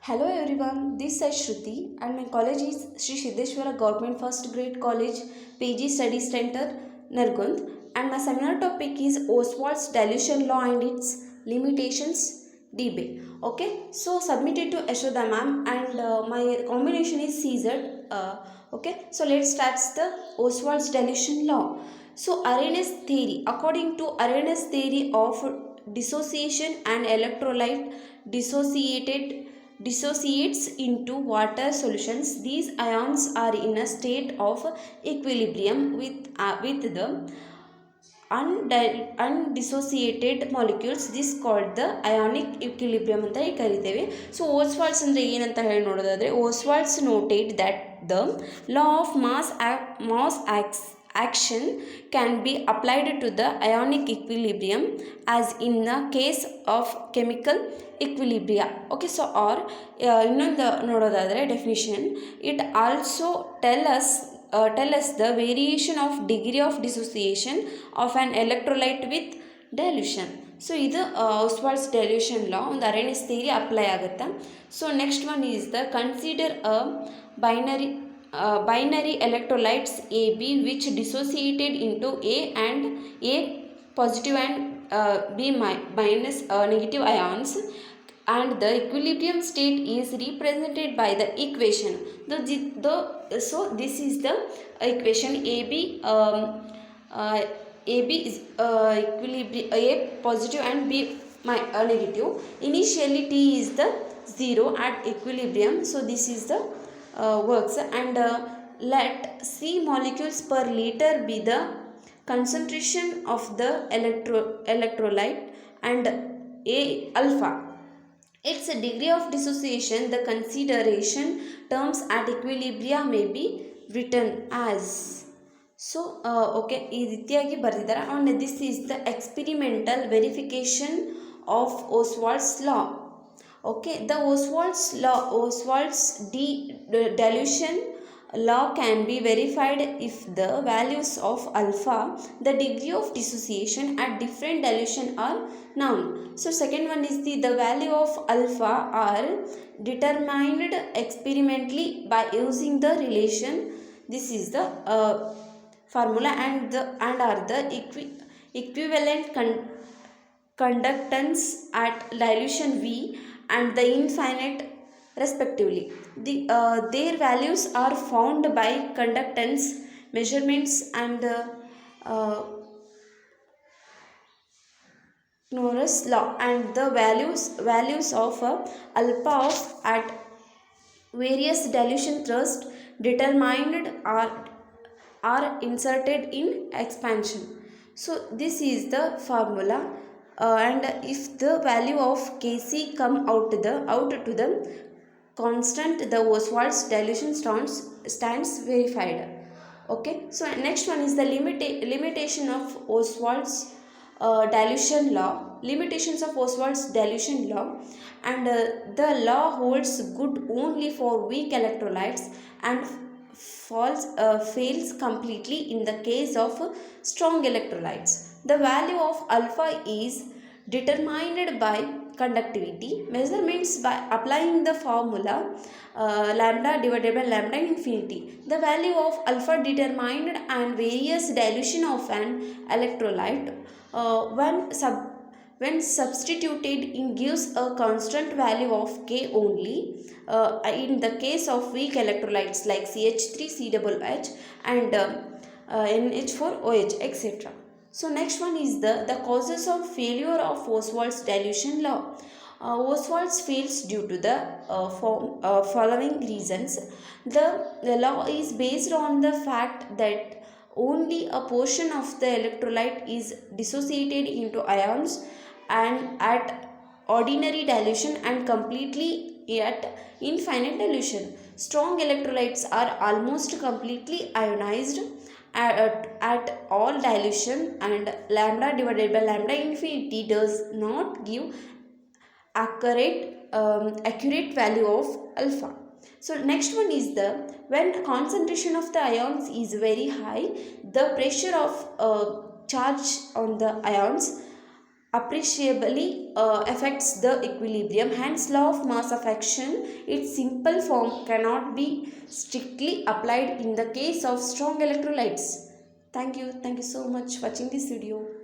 Hello everyone, this is Shruti and my college is Sri Siddheshwara Government First Grade College PG Study Center, Nargund, and my seminar topic is Oswald's dilution law and its limitations debate. Okay, so submitted to Ashoda ma'am and my combination is CZ. Okay, so let's start the Oswald's dilution law. So Arrhenius theory, according to Arrhenius theory of dissociation and electrolyte dissociates into water solutions. These ions are in a state of equilibrium with the undissociated molecules. This called the ionic equilibrium ಅಂತ ಕರಿತೇವೆ. So ಓಸ್ವಾಲ್ಡ್ಸ್ ಅಂದರೆ ಏನಂತ ಹೇಳಿ ನೋಡೋದಾದರೆ ಓಸ್ವಾಲ್ಡ್ಸ್ noted that the law of mass action can be applied to the ionic equilibrium as in the case of chemical equilibria. Okay, so or ಇನ್ನೊಂದು ನೋಡೋದಾದರೆ definition, it also tell us the variation of degree of dissociation of an electrolyte with dilution. So ಇದು ಓಸ್ವಾಲ್ಡ್ಸ್ dilution ಲಾ ಒಂದು ಅರೇನಿಯಸ್ theory apply ಆಗುತ್ತೆ. So next one is the consider a binary electrolytes AB which dissociated into A positive and B minus negative ions, and the equilibrium state is represented by the equation. So this is the equation AB. AB is equilibrium A positive and B negative. Initially T is the 0 at equilibrium. So this is the works, and let C molecules per liter be the concentration of the electrolyte, and A alpha its degree of dissociation. The consideration terms at equilibria may be written as. So okay, ಈ ರೀತಿಯಾಗಿ ಬರೆದಿದ್ದಾರೆ. And this is the experimental verification of Oswald's law. Okay, the Oswald's dilution law can be verified if the values of alpha, the degree of dissociation at different dilution, are known. So second one is the value of alpha are determined experimentally by using the relation. This is the formula, and are the equivalent conductance at dilution V and the infinite respectively. Their values are found by conductance measurements and Knorr's law, and the values of alpha at various dilution thrust determined are inserted in expansion. So this is the formula. And if the value of Kc come out to the constant, the Oswald's dilution stands verified. Okay, so next one is the limitation of Oswald's dilution law. Limitations of Oswald's dilution law, and the law holds good only for weak electrolytes and fails completely in the case of strong electrolytes. The value of alpha is determined by conductivity measurements by applying the formula lambda divided by lambda infinity. The value of alpha determined and various dilution of an electrolyte when substituted in gives a constant value of K only in the case of weak electrolytes like CH3, COOH and NH4OH, etc. So next one is the causes of failure of Oswald's dilution law. Oswald's fails due to the following reasons. The law is based on the fact that only a portion of the electrolyte is dissociated into ions and at ordinary dilution and completely at infinite dilution. Strong electrolytes are almost completely ionized at all dilution, and lambda divided by lambda infinity does not give accurate value of alpha. So next one is when concentration of the ions is very high, the pressure of charge on the ions appreciably affects the equilibrium. Hence, law of mass of action, its simple form cannot be strictly applied in the case of strong electrolytes. Thank you so much for watching this video.